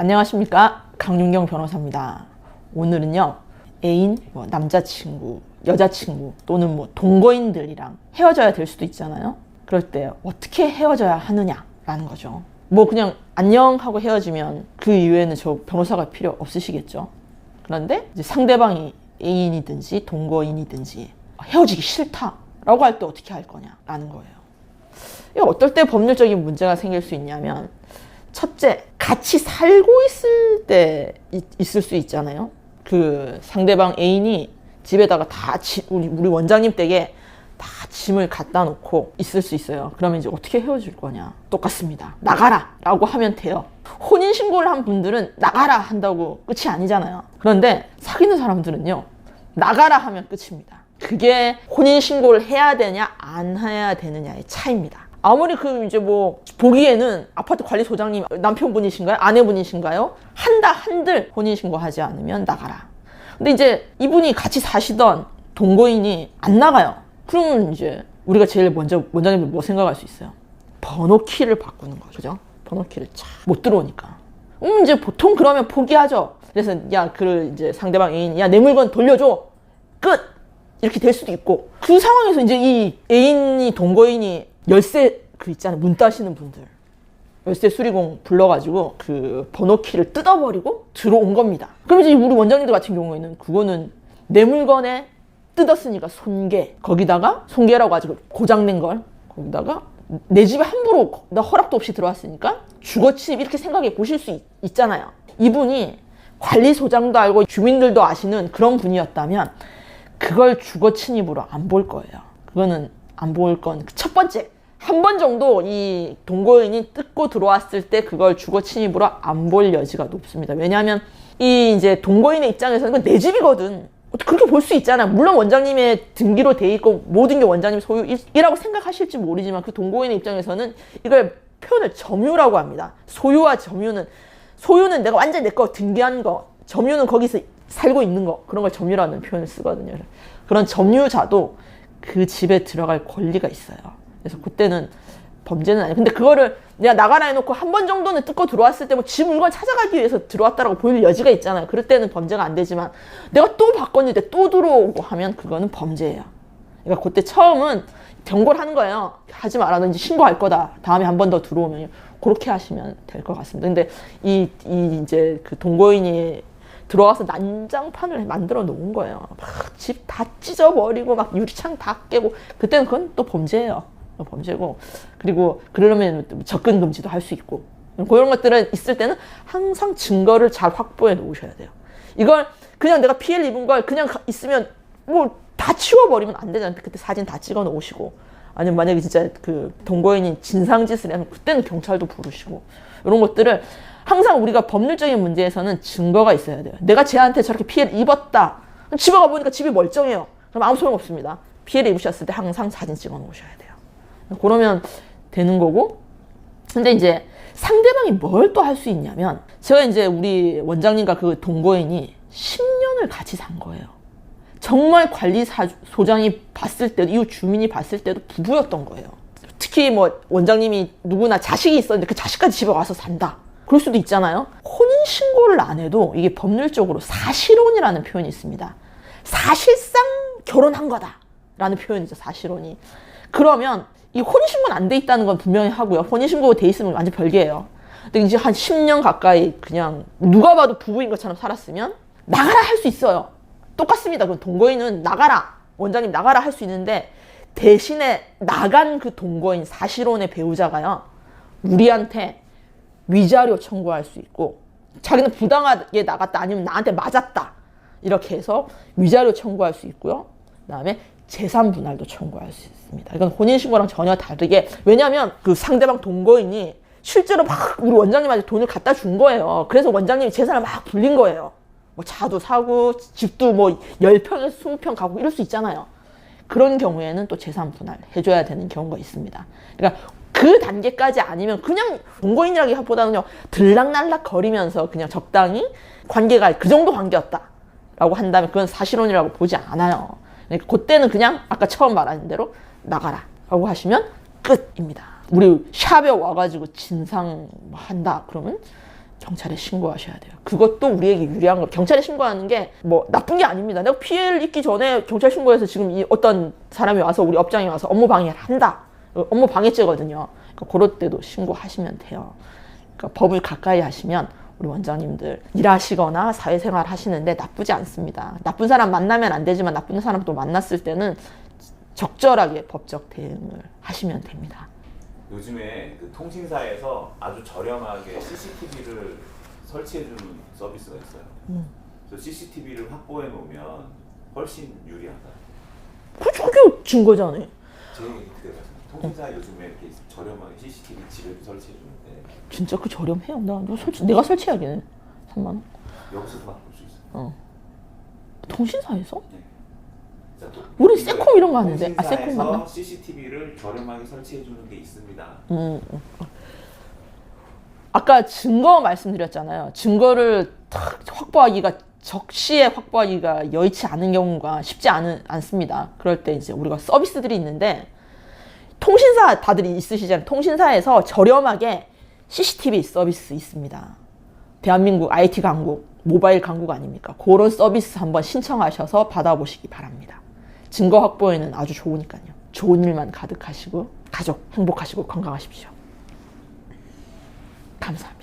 안녕하십니까, 강윤경 변호사입니다. 오늘은요, 애인, 남자친구, 여자친구 또는 동거인들이랑 헤어져야 될 수도 있잖아요. 그럴 때 어떻게 헤어져야 하느냐라는 거죠. 그냥 안녕 하고 헤어지면 그 이후에는 저 변호사가 필요 없으시겠죠. 그런데 이제 상대방이 애인이든지 동거인이든지 헤어지기 싫다라고 할 때 어떻게 할 거냐라는 거예요. 어떨 때 법률적인 문제가 생길 수 있냐면, 첫째, 같이 살고 있을 때 있을 수 있잖아요. 그 상대방 애인이 집에다가 우리 원장님 댁에 다 짐을 갖다 놓고 있을 수 있어요. 그러면 이제 어떻게 헤어질 거냐? 똑같습니다. 나가라! 라고 하면 돼요. 혼인신고를 한 분들은 나가라! 한다고 끝이 아니잖아요. 그런데 사귀는 사람들은요, 나가라! 하면 끝입니다. 그게 혼인신고를 해야 되냐, 안 해야 되느냐의 차이입니다. 아무리 보기에는 아파트 관리소장님 남편분이신가요? 아내분이신가요? 한들 혼인신고하지 않으면 나가라. 근데 이제 이분이 같이 사시던 동거인이 안 나가요. 그러면 이제 우리가 제일 먼저 원장님들 생각할 수 있어요? 번호키를 바꾸는 거죠. 그죠? 번호키를 못 들어오니까. 이제 보통 그러면 포기하죠. 그래서 이제 상대방 애인이 내 물건 돌려줘. 끝! 이렇게 될 수도 있고, 그 상황에서 이제 이 애인이 동거인이 열쇠 있잖아요. 문 따시는 분들. 열쇠 수리공 불러가지고 그 번호키를 뜯어버리고 들어온 겁니다. 그럼 이제 우리 원장님들 같은 경우에는 그거는 내 물건에 뜯었으니까 손괴. 거기다가 손괴라고 아직 고장낸 걸 거기다가 내 집에 함부로 나 허락도 없이 들어왔으니까 주거침입 이렇게 생각해 보실 수 있잖아요. 이분이 관리소장도 알고 주민들도 아시는 그런 분이었다면 그걸 주거침입으로 안 볼 거예요. 그거는 안 볼 건 첫 번째, 한 번 정도 이 동거인이 뜯고 들어왔을 때 그걸 주거침입으로 안 볼 여지가 높습니다. 왜냐하면 이 이제 동거인의 입장에서는 그건 내 집이거든. 그렇게 볼 수 있잖아. 물론 원장님의 등기로 돼 있고 모든 게 원장님 소유이라고 생각하실지 모르지만, 그 동거인의 입장에서는 이걸 표현을 점유라고 합니다. 소유와 점유는, 소유는 내가 완전히 내 거 등기한 거, 점유는 거기서 살고 있는 거, 그런 걸 점유라는 표현을 쓰거든요. 그런 점유자도 그 집에 들어갈 권리가 있어요. 그래서 그때는 범죄는 아니에요. 근데 그거를 내가 나가라 해놓고 한 번 정도는 뜯고 들어왔을 때 집 물건 찾아가기 위해서 들어왔다라고 보일 여지가 있잖아요. 그럴 때는 범죄가 안 되지만, 내가 또 바꿨는데 또 들어오고 하면 그거는 범죄예요. 그러니까 그때 처음은 경고를 하는 거예요. 하지 말아든지 신고할 거다. 다음에 한 번 더 들어오면. 그렇게 하시면 될 것 같습니다. 근데 이제 그 동거인이 들어와서 난장판을 만들어 놓은 거예요. 막 집 다 찢어버리고 막 유리창 다 깨고, 그때는 그건 또 범죄예요. 범죄고, 그리고 그러려면 접근 금지도 할 수 있고, 그런 것들은 있을 때는 항상 증거를 잘 확보해 놓으셔야 돼요. 이걸 그냥 내가 피해를 입은 걸 그냥 있으면 다 치워버리면 안 되잖아요. 그때 사진 다 찍어 놓으시고, 아니면 만약에 진짜 그 동거인이 진상짓을 하면 그때는 경찰도 부르시고, 이런 것들을 항상 우리가 법률적인 문제에서는 증거가 있어야 돼요. 내가 쟤한테 저렇게 피해를 입었다. 집에 가보니까 집이 멀쩡해요. 그럼 아무 소용 없습니다. 피해를 입으셨을 때 항상 사진 찍어 놓으셔야 돼요. 그러면 되는 거고. 근데 이제 상대방이 뭘 또 할 수 있냐면, 제가 이제 우리 원장님과 그 동거인이 10년을 같이 산 거예요. 정말 관리소장이 봤을 때도, 이웃 주민이 봤을 때도 부부였던 거예요. 특히 원장님이 누구나 자식이 있었는데 그 자식까지 집에 와서 산다. 그럴 수도 있잖아요. 혼인신고를 안 해도 이게 법률적으로 사실혼이라는 표현이 있습니다. 사실상 결혼한 거다 라는 표현이죠, 사실혼이. 그러면 이 혼인신고는 안 돼 있다는 건 분명히 하고요. 혼인신고가 돼 있으면 완전 별개예요. 근데 이제 한 10년 가까이 그냥 누가 봐도 부부인 것처럼 살았으면 나가라 할 수 있어요. 똑같습니다. 그럼 동거인은 나가라, 원장님 나가라 할 수 있는데, 대신에 나간 그 동거인 사실혼의 배우자가요, 우리한테 위자료 청구할 수 있고, 자기는 부당하게 나갔다, 아니면 나한테 맞았다, 이렇게 해서 위자료 청구할 수 있고요. 그다음에 재산 분할도 청구할 수 있습니다. 이건 혼인신고랑 전혀 다르게, 왜냐하면 그 상대방 동거인이 실제로 막 우리 원장님한테 돈을 갖다 준 거예요. 그래서 원장님이 재산을 막 불린 거예요. 차도 사고 집도 10평에서 20평 가고 이럴 수 있잖아요. 그런 경우에는 또 재산 분할 해줘야 되는 경우가 있습니다. 그러니까 그 단계까지 아니면 그냥 동거인이라기보다는요, 들락날락 거리면서 그냥 적당히 관계가 그 정도 관계였다라고 한다면 그건 사실혼이라고 보지 않아요. 그러니까 그때는 그냥 아까 처음 말한 대로 나가라 라고 하시면 끝입니다. 우리 샵에 와가지고 진상한다 그러면 경찰에 신고하셔야 돼요. 그것도 우리에게 유리한 거. 경찰에 신고하는 게 뭐 나쁜 게 아닙니다. 내가 피해를 입기 전에 경찰 신고해서 지금 이 어떤 사람이 와서 우리 업장에 와서 업무 방해를 한다. 업무 방해죄거든요. 그러니까 그럴 때도 신고하시면 돼요. 그러니까 법을 가까이 하시면 우리 원장님들 일하시거나 사회생활 하시는데 나쁘지 않습니다. 나쁜 사람 만나면 안 되지만 나쁜 사람 또 만났을 때는 적절하게 법적 대응을 하시면 됩니다. 요즘에 그 통신사에서 아주 저렴하게 CCTV를 설치해주는 서비스가 있어요. 그래서 CCTV를 확보해 놓으면 훨씬 유리하다. 그게 증거잖아요. 제 얘기 그대로 통신사 요즘에 이렇게 저렴하게 CCTV 집에 설치해 주는데 진짜 그 저렴해요. 내가 설치하기는 3만 원. 여기서도 바꿀 수 있어요. 통신사에서? 네. 우리 세콤 이런 거 하는데. 아, 세콤 맞나? 통신사에서 CCTV를 저렴하게 설치해 주는 게 있습니다. 아까 증거 말씀드렸잖아요. 증거를 탁 확보하기가 적시에 확보하기가 여의치 않은 경우가 쉽지 않습니다. 그럴 때 이제 우리가 서비스들이 있는데 통신사 다들 있으시잖아요. 통신사에서 저렴하게 CCTV 서비스 있습니다. 대한민국 IT 강국, 모바일 강국 아닙니까? 그런 서비스 한번 신청하셔서 받아보시기 바랍니다. 증거 확보에는 아주 좋으니까요. 좋은 일만 가득하시고 가족 행복하시고 건강하십시오. 감사합니다.